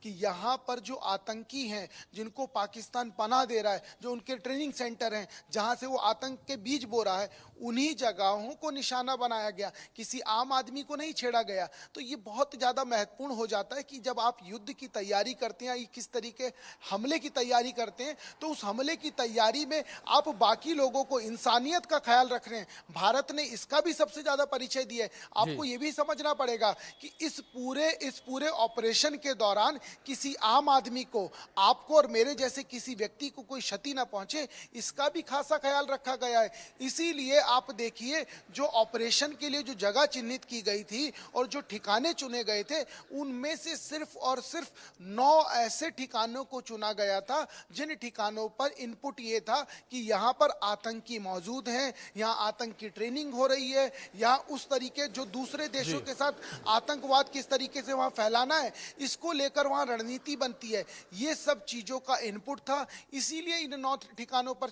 कि यहाँ पर जो आतंकी हैं, जिनको पाकिस्तान पनाह दे रहा है, जो उनके ट्रेनिंग सेंटर हैं, जहाँ से वो आतंक के बीज बो रहा है, उन्हीं जगहों को निशाना बनाया गया, किसी आम आदमी को नहीं छेड़ा गया। तो ये बहुत ज़्यादा महत्वपूर्ण हो जाता है कि जब आप युद्ध की तैयारी करते हैं, किस तरीके हमले की तैयारी करते हैं, तो उस हमले की तैयारी में आप बाकी लोगों को, इंसानियत का ख्याल रख रहे हैं। भारत ने इसका भी सबसे ज़्यादा परिचय दिया है। आपको ये भी समझना पड़ेगा कि इस पूरे ऑपरेशन के दौरान किसी आम आदमी को, आपको और मेरे जैसे किसी व्यक्ति को कोई क्षति ना पहुंचे, इसका भी खासा ख्याल रखा गया है। इसीलिए आप देखिए, जो ऑपरेशन के लिए जो जगह चिन्हित की गई थी और जो ठिकाने चुने गए थे, उनमें से सिर्फ और सिर्फ 9 ऐसे ठिकानों को चुना गया था जिन ठिकानों पर इनपुट ये था कि यहाँ पर आतंकी मौजूद हैं, यहाँ आतंक की ट्रेनिंग हो रही है, यहाँ उस तरीके जो दूसरे देशों के साथ आतंकवाद किस तरीके से वहाँ फैलाना है, इसको लेकर वहाँ रणनीति बनती है। ये सब चीज़ों का इनपुट था। इसीलिए इन 9 ठिकानों पर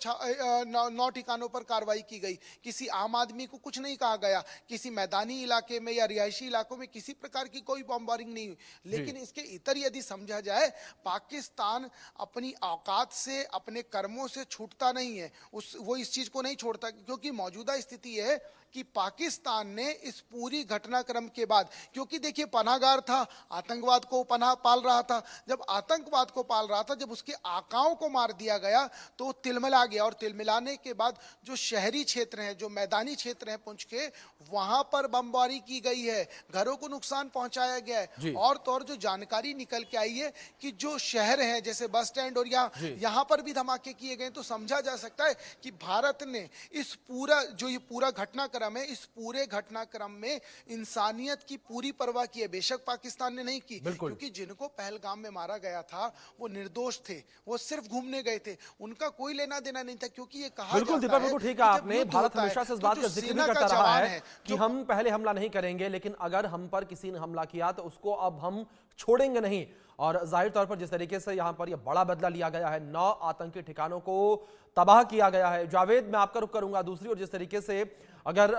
9 ठिकानों पर कार्रवाई की गई। किसी आम आदमी को कुछ नहीं कहा गया, किसी मैदानी इलाके में या रिहायशी इलाकों में किसी प्रकार की कोई बॉम्बारिंग नहीं हुई। लेकिन इसके इतर यदि समझा जाए, पाकिस्तान अपनी औकात से, अपने कर्मों से छूटता नहीं है। वो इस चीज को नहीं छोड़ता, क्योंकि मौजूदा स्थिति है कि पाकिस्तान ने इस पूरी घटनाक्रम के बाद, क्योंकि देखिए पनाहगार था, आतंकवाद को पनाह पाल रहा था, जब आतंकवाद को पाल रहा था, जब उसके आकाओं को मार दिया गया तो तिलमिला गया। और तिलमिलाने के बाद जो शहरी क्षेत्र हैं, जो मैदानी क्षेत्र हैं पुंछ के, वहां पर बमबारी की गई है, घरों को नुकसान पहुंचाया गया है। और तो और जो जानकारी निकल के आई है कि जो शहर हैं जैसे बस स्टैंड और यहाँ पर भी धमाके किए गए, तो समझा जा सकता है कि भारत ने इस पूरा घटनाक्रम है, इस पूरे घटनाक्रम में इंसानियत की पूरी परवाह की है। बेशक पाकिस्तान ने नहीं की, क्योंकि जिनको पहलगाम में मारा गया था वो निर्दोष थे, वो सिर्फ घूमने गए थे, उनका कोई लेना देना नहीं था। क्योंकि ये कहा बिल्कुल दीपक, बिल्कुल ठीक है आपने। भारत हमेशा से इस बात का जिक्र भी करता रहा है कि हम पहले हमला नहीं करेंगे, लेकिन अगर हम पर किसी ने हमला किया तो उसको अब हम छोड़ेंगे नहीं। और जाहिर तौर पर जिस तरीके से यहां पर यह बड़ा बदला लिया गया है, 9 आतंकी ठिकानों को तबाह किया गया है। जावेद, मैं आपका रुख करूंगा। दूसरी ओर जिस तरीके से अगर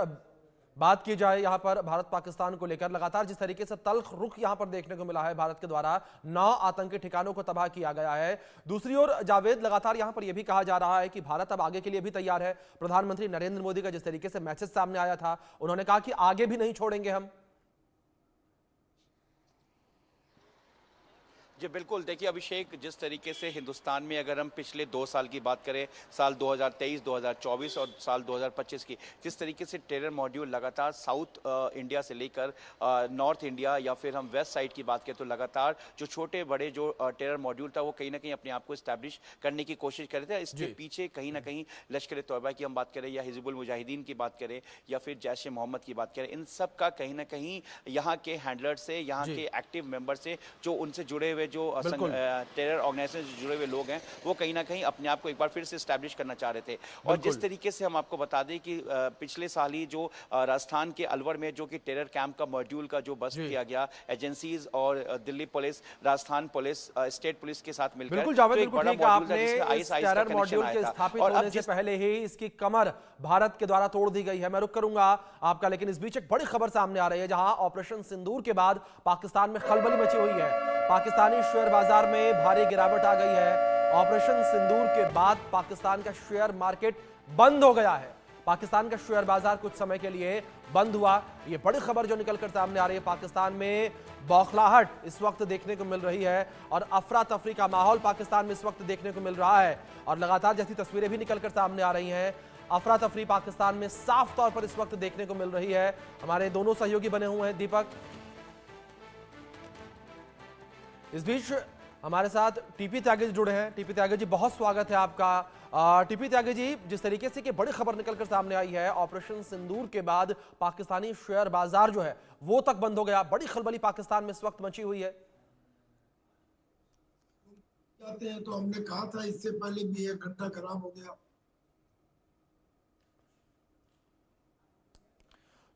बात की जाए यहां पर भारत पाकिस्तान को लेकर, लगातार जिस तरीके से तल्ख रुख यहां पर देखने को मिला है, भारत के द्वारा 9 आतंकी ठिकानों को तबाह किया गया है। दूसरी ओर जावेद, लगातार यहां पर यह भी कहा जा रहा है कि भारत अब आगे के लिए भी तैयार है। प्रधानमंत्री नरेंद्र मोदी का जिस तरीके से मैसेज सामने आया था, उन्होंने कहा कि आगे भी नहीं छोड़ेंगे हम। जी बिल्कुल, देखिए अभिषेक, जिस तरीके से हिंदुस्तान में अगर हम पिछले 2 साल की बात करें, साल 2023, 2024 और साल 2025 की, जिस तरीके से टेरर मॉड्यूल लगातार साउथ इंडिया से लेकर नॉर्थ इंडिया या फिर हम वेस्ट साइड की बात करें, तो लगातार जो छोटे बड़े जो टेरर मॉड्यूल था, वो कहीं ना कहीं अपने आप को इस्टेब्लिश करने की कोशिश कर रहे थे। इसके पीछे कहीं ना कहीं लश्कर तौबा की हम बात करें या हिजबुल मुजाहिदीन की बात करें या फिर जैश ए मोहम्मद की बात करें, इन सब का कहीं ना कहीं यहाँ के हैंडलर से, यहाँ के एक्टिव मेंबर से, जो उनसे जुड़े हुए जो टेरर ऑर्गेनाइजेशन से जुड़े हुए लोग हैं, वो कहीं ना कहीं अपने आप को एक बार फिर से एस्टैब्लिश करना चाह रहे थे। और जिस तरीके से हम आपको बता दें कि पिछले साल ही जो राजस्थान के अलवर में जो कि टेरर कैंप का मॉड्यूल का जो बस्ट किया गया, एजेंसीज और Delhi police, Rajasthan police, state police के साथ मिलकर, बिल्कुल जावेद, बिल्कुल ठीक है आपने। इस टेरर मॉड्यूल के स्थापित होने से पहले ही इसकी कमर भारत के द्वारा तोड़ दी गई है। मैं रुक करूंगा आपका, लेकिन इस बीच एक बड़ी खबर सामने आ रही है, जहां ऑपरेशन सिंदूर के बाद पाकिस्तान में खलबली मची हुई है। पाकिस्तानी शेयर बाजार में भारी गिरावट आ गई है। ऑपरेशन सिंदूर के बाद पाकिस्तान का शेयर मार्केट बंद हो गया है। पाकिस्तान का शेयर बाजार कुछ समय के लिए बंद हुआ। यह बड़ी खबर जो निकलकर सामने आ रही है, पाकिस्तान में बौखलाहट इस वक्त देखने को मिल रही है और अफरा तफरी का माहौल पाकिस्तान में इस वक्त देखने को मिल रहा है। और लगातार जैसी तस्वीरें भी निकलकर सामने आ रही हैं, अफरा तफरी पाकिस्तान में साफ तौर पर इस वक्त देखने को मिल रही है। हमारे दोनों सहयोगी बने हुए हैं दीपक। इस बीच हमारे साथ टीपी त्यागी जी जुड़े हैं। टीपी त्यागी जी, बहुत स्वागत है आपका। टीपी त्यागी जी, जिस तरीके से कि बड़ी खबर निकलकर सामने आई है, ऑपरेशन सिंदूर के बाद पाकिस्तानी शेयर बाजार जो है वो तक बंद हो गया। बड़ी खलबली पाकिस्तान में इस वक्त मची हुई है। जाते हैं तो हमने कहा था इससे पहले भी एक घंटा खराब हो गया।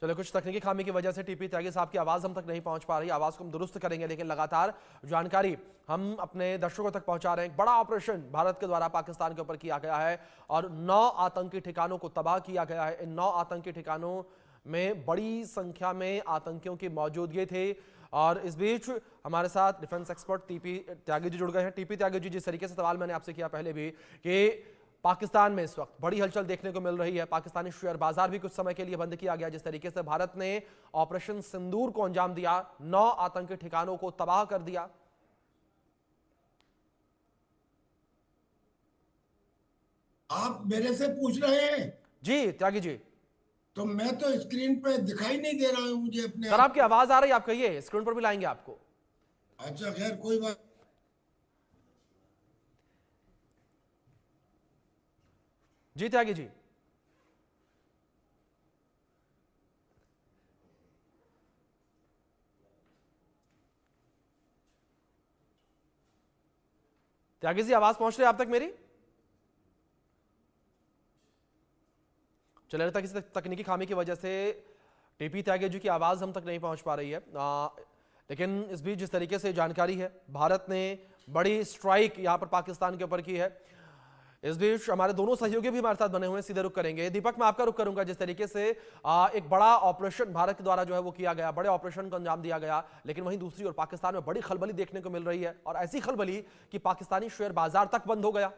चलो, कुछ तकनीकी खामी की वजह से टीपी त्यागी साहब की आवाज हम तक नहीं पहुंच पा रही। आवाज को हम दुरुस्त करेंगे, लेकिन लगातार जानकारी हम अपने दर्शकों तक पहुंचा रहे हैं। बड़ा ऑपरेशन भारत के द्वारा पाकिस्तान के ऊपर किया गया है और 9 आतंकी ठिकानों को तबाह किया गया है। इन 9 आतंकी ठिकानों में बड़ी संख्या में आतंकियों की मौजूदगी थी। और इस बीच हमारे साथ defence expert TP Tyagi ji जुड़ गए हैं। टीपी त्यागी जी, जिस तरीके से सवाल मैंने आपसे किया पहले भी कि पाकिस्तान में इस वक्त बड़ी हलचल देखने को मिल रही है, पाकिस्तानी शेयर बाजार भी कुछ समय के लिए बंद किया गया, जिस तरीके से भारत ने ऑपरेशन सिंदूर को अंजाम दिया, 9 आतंकी ठिकानों को तबाह कर दिया। आप मेरे से पूछ रहे हैं? जी त्यागी जी। तो मैं तो स्क्रीन पे दिखाई नहीं दे रहा हूं मुझे अपने सर आपकी आवाज आ रही है, आप कहिए, स्क्रीन पर भी लाएंगे आपको। अच्छा खैर कोई बात। जी त्यागी जी। त्यागी जी आवाज पहुंच रही है आप तक मेरी? चलिए लगता है किसी तकनीकी खामी की वजह से टीपी त्यागी जी की आवाज हम तक नहीं पहुंच पा रही है। लेकिन इस बीच जिस तरीके से जानकारी है, भारत ने बड़ी स्ट्राइक यहां पर पाकिस्तान के ऊपर की है। इस बीच हमारे दोनों सहयोगी भी हमारे साथ बने हुए हैं, सीधे रुक करेंगे। दीपक मैं आपका रुक करूंगा, जिस तरीके से एक बड़ा ऑपरेशन भारत के द्वारा जो है वो किया गया, बड़े ऑपरेशन को अंजाम दिया गया, लेकिन वहीं दूसरी ओर पाकिस्तान में बड़ी खलबली देखने को मिल रही है, और ऐसी खलबली कि पाकिस्तानी शेयर बाजार तक बंद हो गया।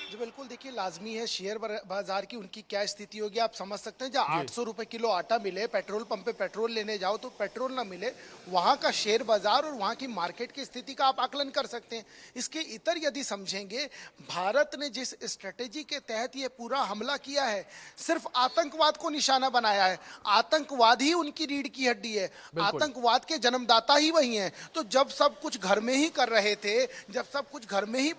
जी बिल्कुल, देखिए लाजमी है शेयर बाजार की उनकी क्या स्थिति होगी आप समझ सकते हैं। जहाँ 800 रुपए किलो आटा मिले, पेट्रोल पंप पे पेट्रोल लेने जाओ तो पेट्रोल ना मिले, वहाँ का शेयर बाजार और वहाँ की मार्केट की स्थिति का आप आकलन कर सकते हैं। इसके इतर यदि समझेंगे, भारत ने जिस स्ट्रेटेजी के तहत ये पूरा हमला किया है, सिर्फ आतंकवाद को निशाना बनाया है। आतंकवाद ही उनकी रीढ़ की हड्डी है, आतंकवाद के जन्मदाता ही वही हैं। तो जब सब कुछ घर में ही कर रहे थे, जब सब कुछ घर में ही